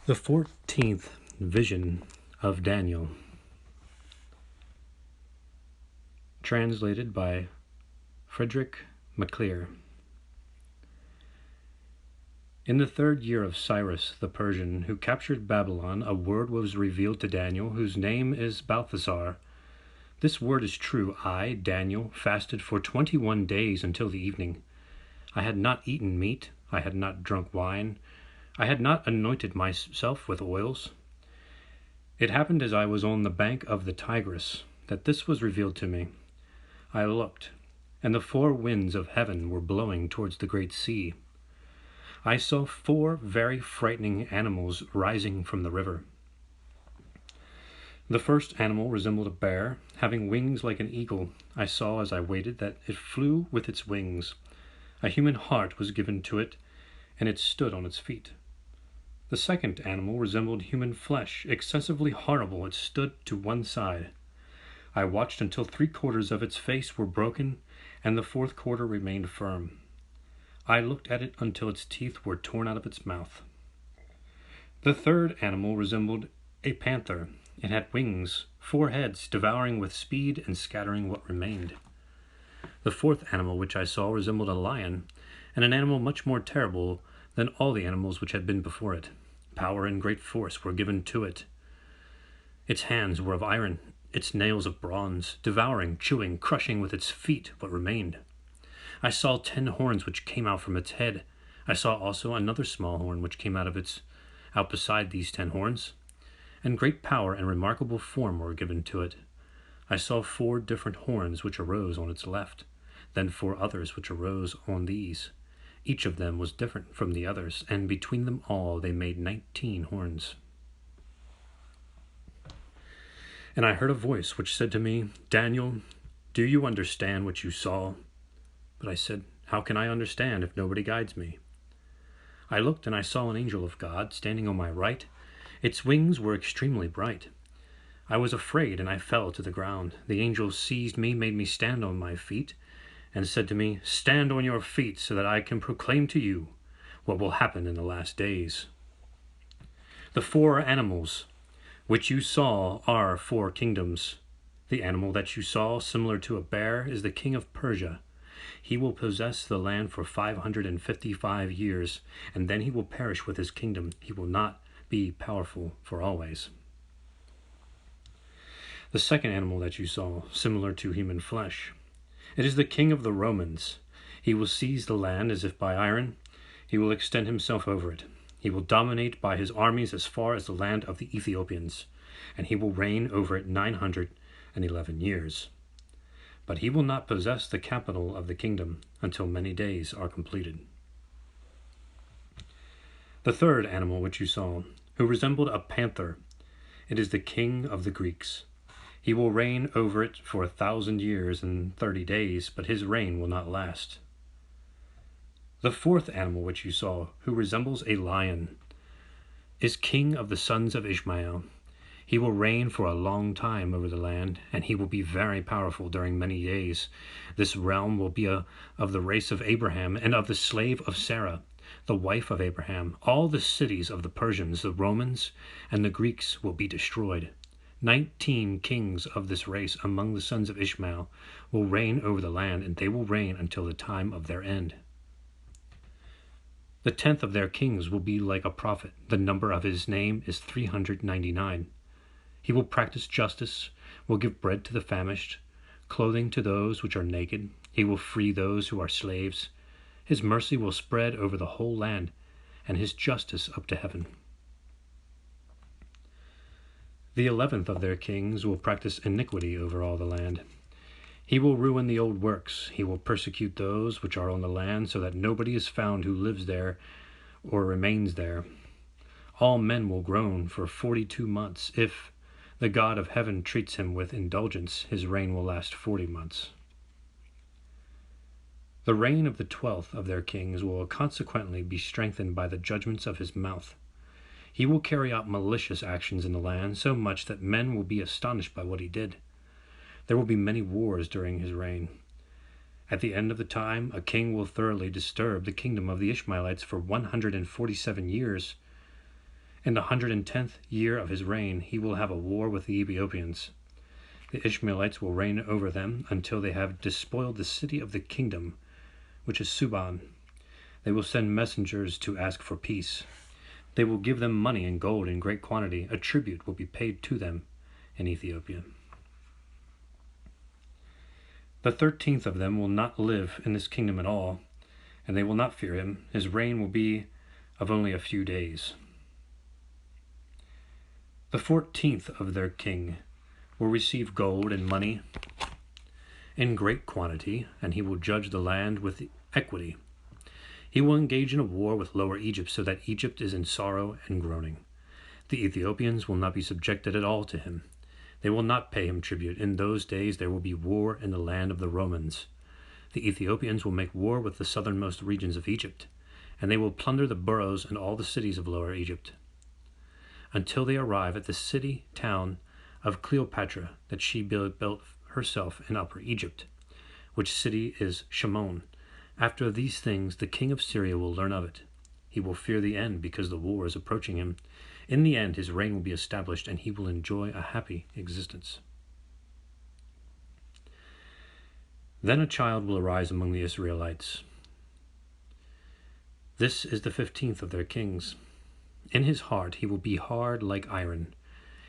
The 14th Vision of Daniel, translated by Frederick McClear. In the 3rd year of Cyrus the Persian, who captured Babylon, a word was revealed to Daniel, whose name is Balthasar. This word is true. I, Daniel, fasted for 21 days until the evening. I had not eaten meat, I had not drunk wine, I had not anointed myself with oils. It happened as I was on the bank of the Tigris that this was revealed to me. I looked, and the 4 winds of heaven were blowing towards the great sea. I saw 4 very frightening animals rising from the river. The first animal resembled a bear, having wings like an eagle. I saw as I waited that it flew with its wings. A human heart was given to it, and it stood on its feet. The second animal resembled human flesh, excessively horrible. It stood to one side. I watched until 3/4 of its face were broken, and the 4th quarter remained firm. I looked at it until its teeth were torn out of its mouth. The third animal resembled a panther. It had wings, 4 heads, devouring with speed and scattering what remained. The 4th animal which I saw resembled a lion, and an animal much more terrible than all the animals which had been before it. Power and great force were given to it. Its hands were of iron, its nails of bronze, devouring, chewing, crushing with its feet what remained. I saw 10 horns which came out from its head. I saw also another small horn which came out beside these 10 horns, and great power and remarkable form were given to it. I saw 4 different horns which arose on its left, then 4 others which arose on these. Each of them was different from the others, and between them all they made 19 horns. And I heard a voice which said to me, "Daniel, do you understand what you saw?" But I said, "How can I understand if nobody guides me?" I looked, and I saw an angel of God standing on my right. Its wings were extremely bright. I was afraid, and I fell to the ground. The angel seized me, made me stand on my feet, and said to me, "Stand on your feet so that I can proclaim to you what will happen in the last days." The 4 animals which you saw are 4 kingdoms. The animal that you saw, similar to a bear, is the king of Persia. He will possess the land for 555 years, and then he will perish with his kingdom. He will not be powerful for always. The second animal that you saw, similar to human flesh, it is the king of the Romans. He will seize the land as if by iron. He will extend himself over it. He will dominate by his armies as far as the land of the Ethiopians, and he will reign over it 911 years. But he will not possess the capital of the kingdom until many days are completed. The third animal which you saw, who resembled a panther, it is the king of the Greeks. He will reign over it for 1,000 years and 30 days, but his reign will not last. The 4th animal which you saw, who resembles a lion, is king of the sons of Ishmael. He will reign for a long time over the land, and he will be very powerful during many days. This realm will be of the race of Abraham and of the slave of Sarah, the wife of Abraham. All the cities of the Persians, the Romans, and the Greeks will be destroyed. 19 kings of this race among the sons of Ishmael will reign over the land, and they will reign until the time of their end. The 10th of their kings will be like a prophet. The number of his name is 399. He will practice justice, will give bread to the famished, clothing to those which are naked. He will free those who are slaves. His mercy will spread over the whole land, and his justice up to heaven. The 11th of their kings will practice iniquity over all the land. He will ruin the old works. He will persecute those which are on the land, so that nobody is found who lives there or remains there. All men will groan for 42 months. If the God of heaven treats him with indulgence, his reign will last 40 months. The reign of the 12th of their kings will consequently be strengthened by the judgments of his mouth. He will carry out malicious actions in the land, so much that men will be astonished by what he did. There will be many wars during his reign. At the end of the time, a king will thoroughly disturb the kingdom of the Ishmaelites for 147 years, In the 110th year of his reign, he will have a war with the Ethiopians. The Ishmaelites will reign over them until they have despoiled the city of the kingdom, which is Suban. They will send messengers to ask for peace. They will give them money and gold in great quantity. A tribute will be paid to them in Ethiopia. The 13th of them will not live in this kingdom at all, and they will not fear him. His reign will be of only a few days. The 14th of their king will receive gold and money in great quantity, and he will judge the land with equity. He will engage in a war with Lower Egypt, so that Egypt is in sorrow and groaning. The Ethiopians will not be subjected at all to him. They will not pay him tribute. In those days there will be war in the land of the Romans. The Ethiopians will make war with the southernmost regions of Egypt, and they will plunder the boroughs and all the cities of Lower Egypt, until they arrive at the city town of Cleopatra that she built herself in Upper Egypt, which city is Shimon. After these things the king of Syria will learn of it. He will fear the end, because the war is approaching him. In the end his reign will be established, and he will enjoy a happy existence. Then a child will arise among the Israelites. This is the 15th of their kings. In his heart he will be hard like iron.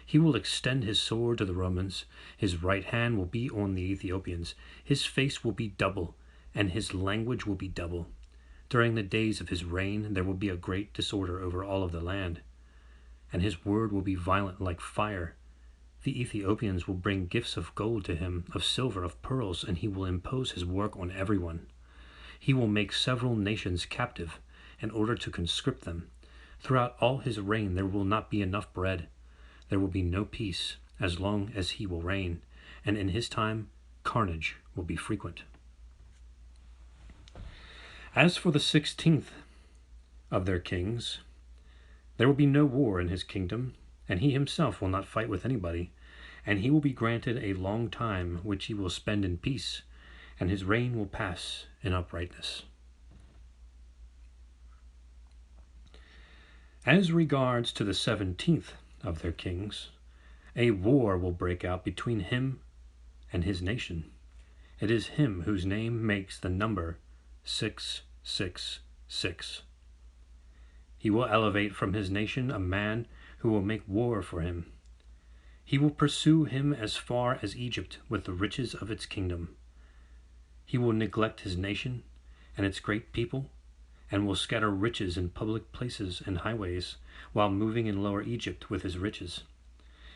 He will extend his sword to the Romans. His right hand will be on the Ethiopians. His face will be double, and his language will be double. During the days of his reign there will be a great disorder over all of the land, and his word will be violent like fire. The Ethiopians will bring gifts of gold to him, of silver, of pearls, and he will impose his work on everyone. He will make several nations captive in order to conscript them. Throughout all his reign there will not be enough bread. There will be no peace as long as he will reign, and in his time carnage will be frequent. As for the 16th of their kings, there will be no war in his kingdom, and he himself will not fight with anybody, and he will be granted a long time which he will spend in peace, and his reign will pass in uprightness. As regards to the 17th of their kings, a war will break out between him and his nation. It is him whose name makes the number 666. He will elevate from his nation a man who will make war for him. He will pursue him as far as Egypt with the riches of its kingdom. He will neglect his nation and its great people, and will scatter riches in public places and highways, while moving in Lower Egypt with his riches.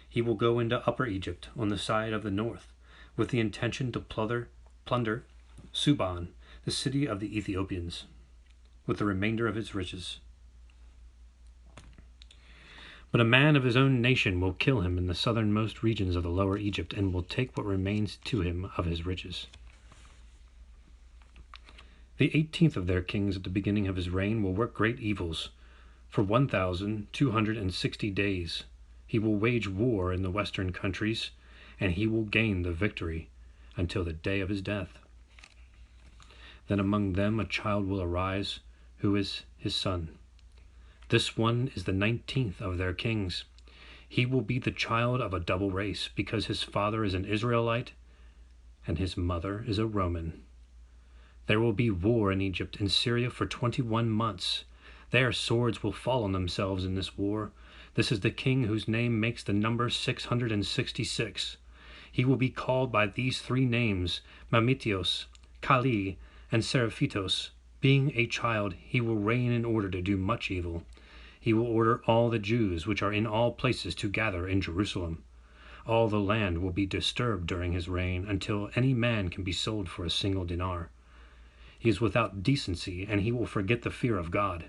He will go into Upper Egypt on the side of the north, with the intention to plunder Suban, the city of the Ethiopians, with the remainder of its riches. But a man of his own nation will kill him in the southernmost regions of the Lower Egypt, and will take what remains to him of his riches. The 18th of their kings at the beginning of his reign will work great evils. For 1,260 days he will wage war in the western countries, and he will gain the victory until the day of his death. Then among them a child will arise, who is his son. This one is the 19th of their kings. He will be the child of a double race, because his father is an Israelite and his mother is a Roman. There will be war in Egypt and Syria for 21 months. Their swords will fall on themselves in this war. This is the king whose name makes the number 666. He will be called by these three names: Mamitios, Kali, and Seraphitos. Being a child, he will reign in order to do much evil. He will order all the Jews which are in all places to gather in Jerusalem. All the land will be disturbed during his reign, until any man can be sold for a single dinar. He is without decency, and he will forget the fear of God.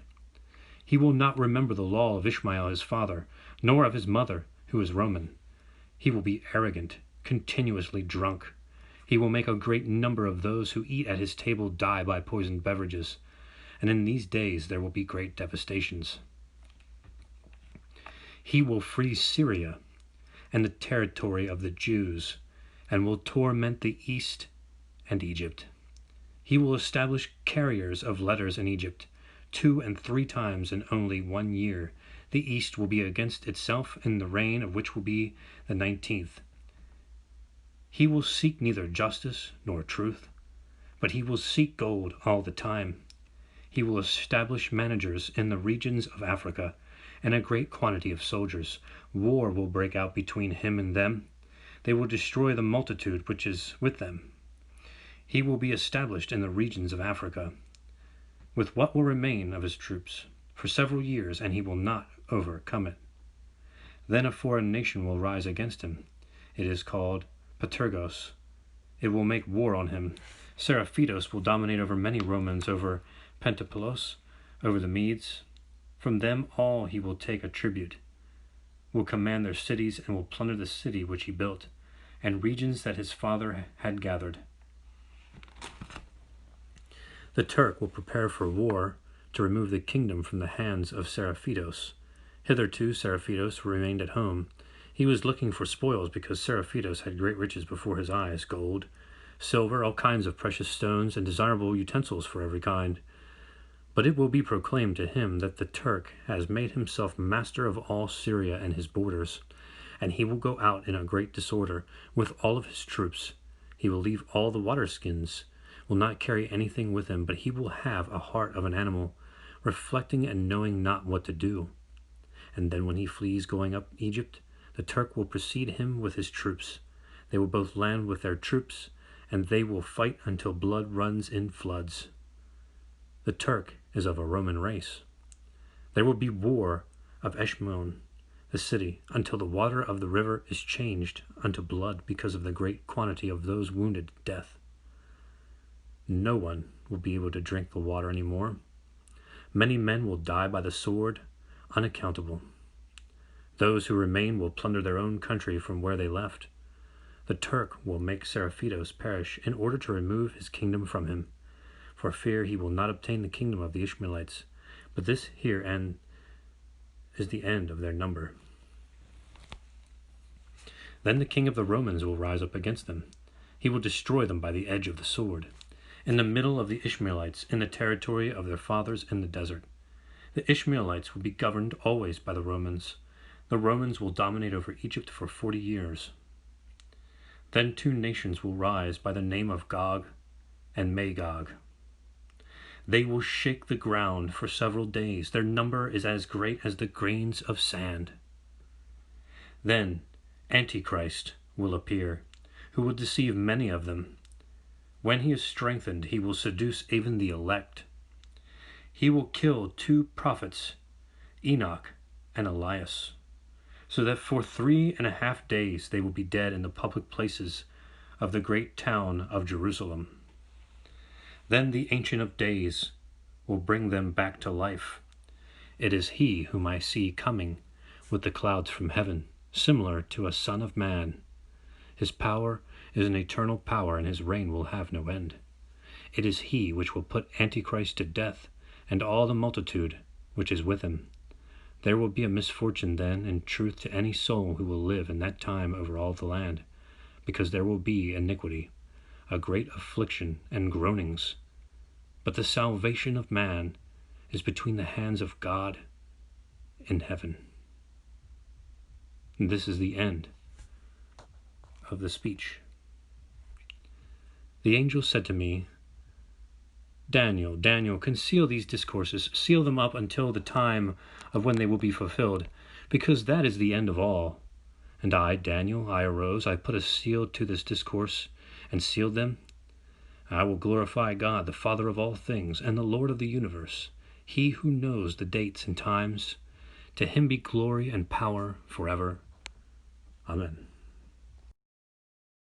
He will not remember the law of Ishmael his father, nor of his mother, who is Roman. He will be arrogant, continuously drunk. He will make a great number of those who eat at his table die by poisoned beverages, and in these days there will be great devastations. He will free Syria and the territory of the Jews, and will torment the East and Egypt. He will establish carriers of letters in Egypt, 2 and 3 times in only 1 year. The east will be against itself in the reign of which will be the 19th. He will seek neither justice nor truth, but he will seek gold all the time. He will establish managers in the regions of Africa, and a great quantity of soldiers. War will break out between him and them. They will destroy the multitude which is with them. He will be established in the regions of Africa, with what will remain of his troops, for several years, and he will not overcome it. Then a foreign nation will rise against him. It is called Patergos. It will make war on him. Seraphitos will dominate over many Romans, over Pentapolis, over the Medes. From them all he will take a tribute, will command their cities, and will plunder the city which he built, and regions that his father had gathered. The Turk will prepare for war to remove the kingdom from the hands of Seraphitos. Hitherto Seraphitos remained at home. He was looking for spoils because Seraphitos had great riches before his eyes, gold, silver, all kinds of precious stones, and desirable utensils for every kind. But it will be proclaimed to him that the Turk has made himself master of all Syria and his borders, and he will go out in a great disorder with all of his troops. He will leave all the waterskins, will not carry anything with him, but he will have a heart of an animal, reflecting and knowing not what to do. And then when he flees going up Egypt, the Turk will precede him with his troops. They will both land with their troops, and they will fight until blood runs in floods. The Turk is of a Roman race. There will be war of Eshmon, the city, until the water of the river is changed unto blood because of the great quantity of those wounded to death. No one will be able to drink the water any more. Many men will die by the sword, unaccountable. Those who remain will plunder their own country from where they left. The Turk will make Seraphitos perish in order to remove his kingdom from him, for fear he will not obtain the kingdom of the Ishmaelites. But this here is the end of their number. Then the king of the Romans will rise up against them. He will destroy them by the edge of the sword, in the middle of the Ishmaelites, in the territory of their fathers in the desert. The Ishmaelites will be governed always by the Romans. The Romans will dominate over Egypt for 40 years. Then 2 nations will rise by the name of Gog and Magog. They will shake the ground for several days. Their number is as great as the grains of sand. Then Antichrist will appear, who will deceive many of them. When he is strengthened, he will seduce even the elect. He will kill 2 prophets, Enoch and Elias, so that for 3.5 days they will be dead in the public places of the great town of Jerusalem. Then the Ancient of Days will bring them back to life. It is he whom I see coming with the clouds from heaven, similar to a son of man. His power is an eternal power, and his reign will have no end. It is he which will put Antichrist to death, and all the multitude which is with him. There will be a misfortune then, in truth, to any soul who will live in that time over all the land, because there will be iniquity, a great affliction and groanings. But the salvation of man is between the hands of God in heaven. And this is the end of the speech. The angel said to me, Daniel, Daniel, conceal these discourses, seal them up until the time of when they will be fulfilled, because that is the end of all. And I, Daniel, I arose, I put a seal to this discourse, and sealed them. I will glorify God, the Father of all things, and the Lord of the universe, he who knows the dates and times. To him be glory and power forever. Amen.